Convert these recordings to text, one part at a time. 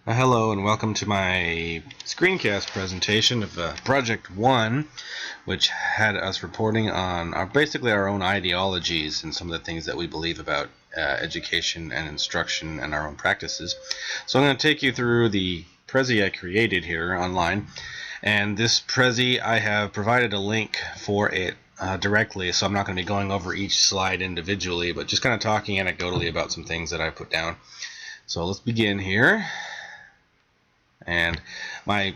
Hello and welcome to my screencast presentation of Project 1, which had us reporting on basically our own ideologies and some of the things that we believe about education and instruction and our own practices. So I'm going to take you through the Prezi I created here online, and this Prezi I have provided a link for it directly, so I'm not going to be going over each slide individually, but just kind of talking anecdotally about some things that I put down. So let's begin here. And my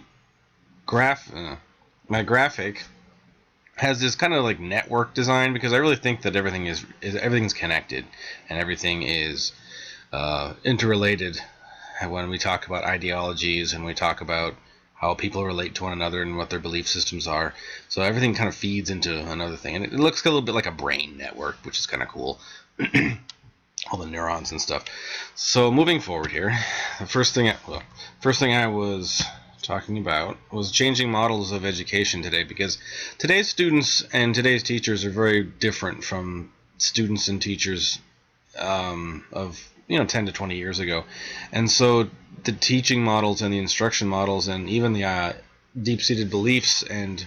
graphic has this kind of like network design, because I really think that everything's connected and everything is interrelated when we talk about ideologies and we talk about how people relate to one another and what their belief systems are. So everything kind of feeds into another thing, and it looks a little bit like a brain network, which is kind of cool. All the neurons and stuff. So moving forward here, the first thing I was talking about was changing models of education today, because today's students and today's teachers are very different from students and teachers of 10 to 20 years ago. And so the teaching models and the instruction models and even the deep-seated beliefs and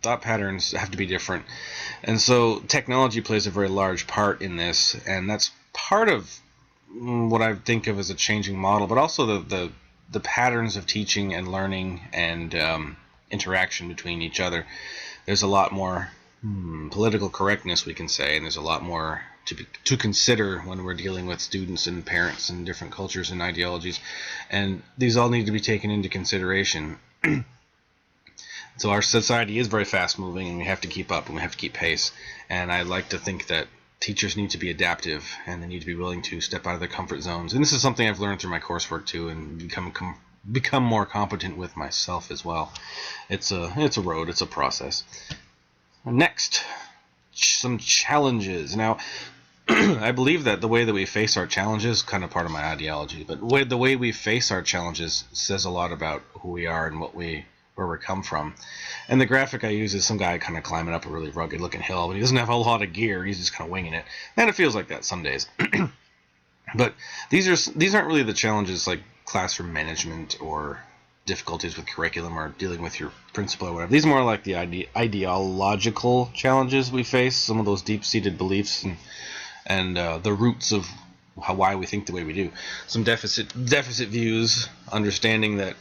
thought patterns have to be different. And so technology plays a very large part in this, and that's part of what I think of as a changing model, but also the patterns of teaching and learning and interaction between each other. There's a lot more political correctness, we can say, and there's a lot more to consider when we're dealing with students and parents and different cultures and ideologies, and these all need to be taken into consideration. So our society is very fast moving, and we have to keep up and we have to keep pace. And I like to think that teachers need to be adaptive, and they need to be willing to step out of their comfort zones. And this is something I've learned through my coursework too, and become more competent with myself as well. It's a road, it's a process. Next, some challenges. Now, I believe that the way that we face our challenges is kind of part of my ideology, but the way we face our challenges says a lot about who we are and where we come from. And the graphic I use is some guy kind of climbing up a really rugged looking hill, but he doesn't have a lot of gear. He's just kind of winging it, and it feels like that some days. But these aren't really the challenges like classroom management or difficulties with curriculum or dealing with your principal or whatever. These are more like the ideological challenges we face, some of those deep-seated beliefs and the roots of why we think the way we do. Some deficit views, understanding that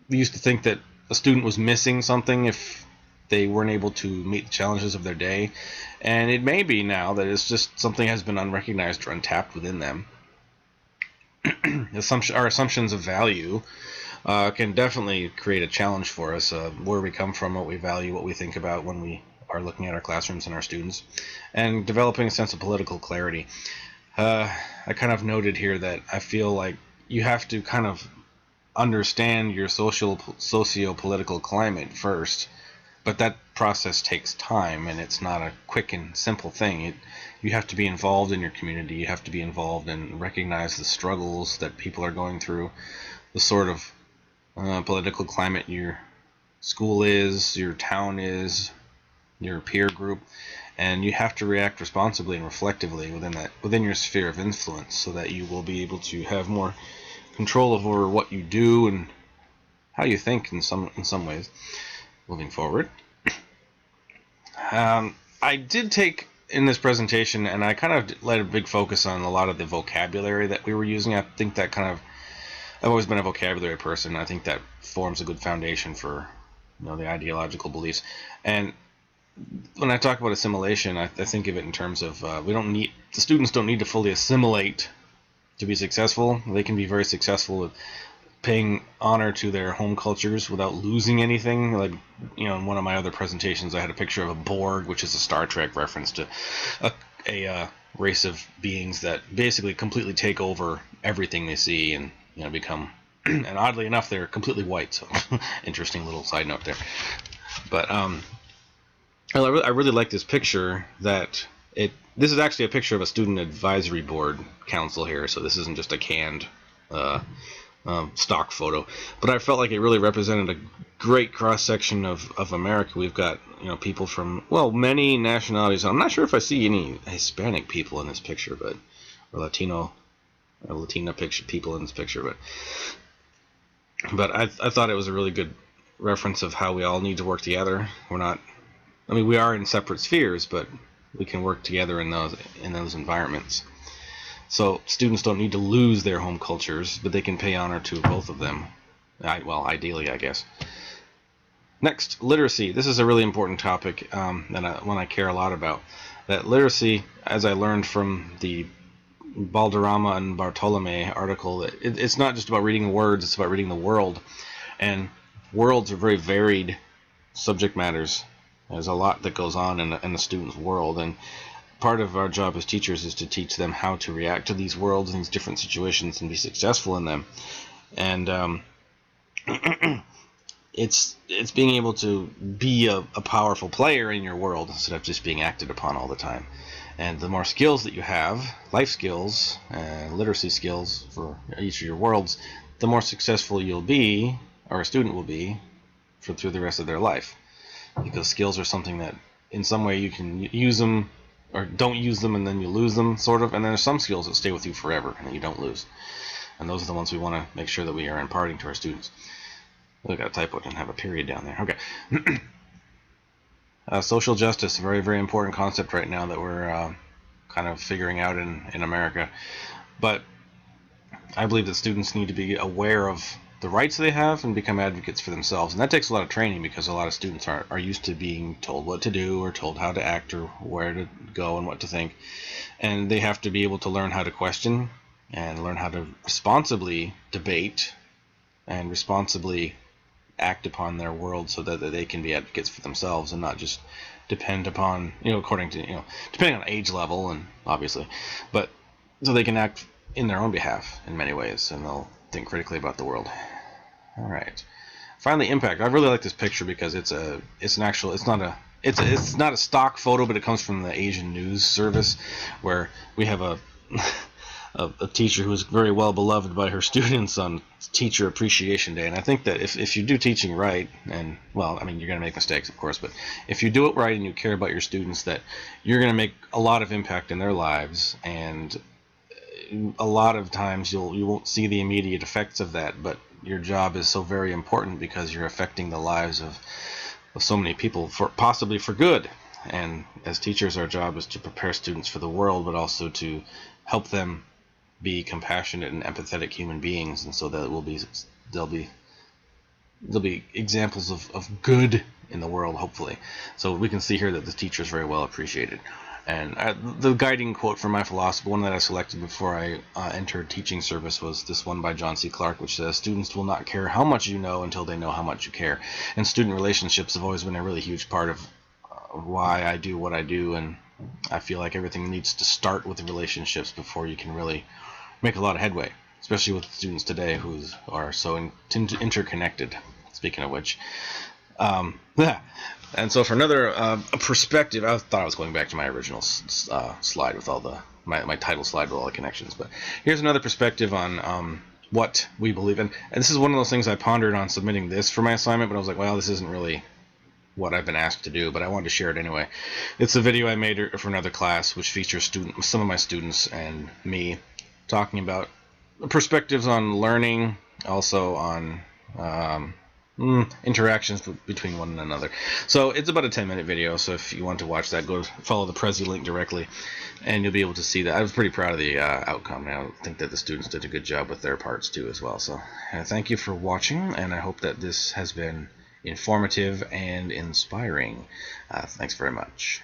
we used to think that a student was missing something if they weren't able to meet the challenges of their day, and it may be now that it's just something has been unrecognized or untapped within them. Our assumptions of value can definitely create a challenge for us, where we come from, what we value, what we think about when we are looking at our classrooms and our students, and developing a sense of political clarity. I kind of noted here that I feel like you have to kind of understand your socio-political climate first, but that process takes time, and it's not a quick and simple thing. You have to be involved in your community. You have to be involved and recognize the struggles that people are going through, the sort of political climate your school is, your town is, your peer group, and you have to react responsibly and reflectively within your sphere of influence, so that you will be able to have more control over what you do and how you think in some ways. Moving forward, I did take in this presentation, and I kind of let a big focus on a lot of the vocabulary that we were using. I think that I've always been a vocabulary person. I think that forms a good foundation for the ideological beliefs. And when I talk about assimilation, I think of it in terms of the students don't need to fully assimilate to be successful. They can be very successful with paying honor to their home cultures without losing anything. Like, in one of my other presentations, I had a picture of a Borg, which is a Star Trek reference to a race of beings that basically completely take over everything they see and become. And oddly enough, they're completely white. So, interesting little side note there. But I really like this picture that this is actually a picture of a student advisory board council here, so this isn't just a canned stock photo. But I felt like it really represented a great cross-section of America. We've got people from many nationalities. I'm not sure if I see any Hispanic people in this picture, but or Latino or Latina people in this picture, but I thought it was a really good reference of how we all need to work together. We are in separate spheres, but we can work together in those environments. So students don't need to lose their home cultures, but they can pay honor to both of them. Ideally, I guess. Next, literacy. This is a really important topic, and one I care a lot about. That literacy, as I learned from the Balderrama and Bartolome article, it's not just about reading words, it's about reading the world. And worlds are very varied subject matters. There's a lot that goes on in the student's world, and part of our job as teachers is to teach them how to react to these worlds and these different situations and be successful in them. And it's being able to be a powerful player in your world instead of just being acted upon all the time. And the more skills that you have, life skills and literacy skills for each of your worlds, the more successful you'll be, or a student will be, through the rest of their life. Because skills are something that in some way you can use them or don't use them and then you lose them, sort of. And then there's some skills that stay with you forever and that you don't lose. And those are the ones we want to make sure that we are imparting to our students. I got a typo, didn't have a period down there. Okay. Social justice, a very, very important concept right now that we're kind of figuring out in America. But I believe that students need to be aware of the rights they have and become advocates for themselves. And that takes a lot of training because a lot of students are used to being told what to do or told how to act or where to go and what to think. And they have to be able to learn how to question and learn how to responsibly debate and responsibly act upon their world so that they can be advocates for themselves and not just depend upon, according to, depending on age level and obviously, but so they can act in their own behalf in many ways and they'll think critically about the world. All right. Finally, impact. I really like this picture because it's not a stock photo, but it comes from the Asian news service where we have a teacher who is very well beloved by her students on Teacher Appreciation Day. And I think that if you do teaching right, and you're going to make mistakes, of course, but if you do it right and you care about your students, that you're going to make a lot of impact in their lives. And a lot of times you won't see the immediate effects of that, but your job is so very important because you're affecting the lives of so many people, possibly for good. And as teachers, our job is to prepare students for the world, but also to help them be compassionate and empathetic human beings, and so that there'll be examples of good in the world, hopefully. So we can see here that the teacher is very well appreciated. And the guiding quote from my philosophy, one that I selected before I entered teaching service, was this one by John C. Clarke, which says, "Students will not care how much you know until they know how much you care." And student relationships have always been a really huge part of why I do what I do, and I feel like everything needs to start with the relationships before you can really make a lot of headway, especially with students today who are so interconnected, speaking of which. And so for another perspective, I thought I was going back to my original slide with all my title slide with all the connections, but here's another perspective on what we believe in. And this is one of those things I pondered on submitting this for my assignment, but I was like, well, this isn't really what I've been asked to do, but I wanted to share it anyway. It's a video I made for another class, which features some of my students and me talking about perspectives on learning, also on interactions between one and another. So it's about a 10-minute video, so if you want to watch that, go follow the Prezi link directly, and you'll be able to see that. I was pretty proud of the outcome, and I think that the students did a good job with their parts too as well. So thank you for watching, and I hope that this has been informative and inspiring. Thanks very much.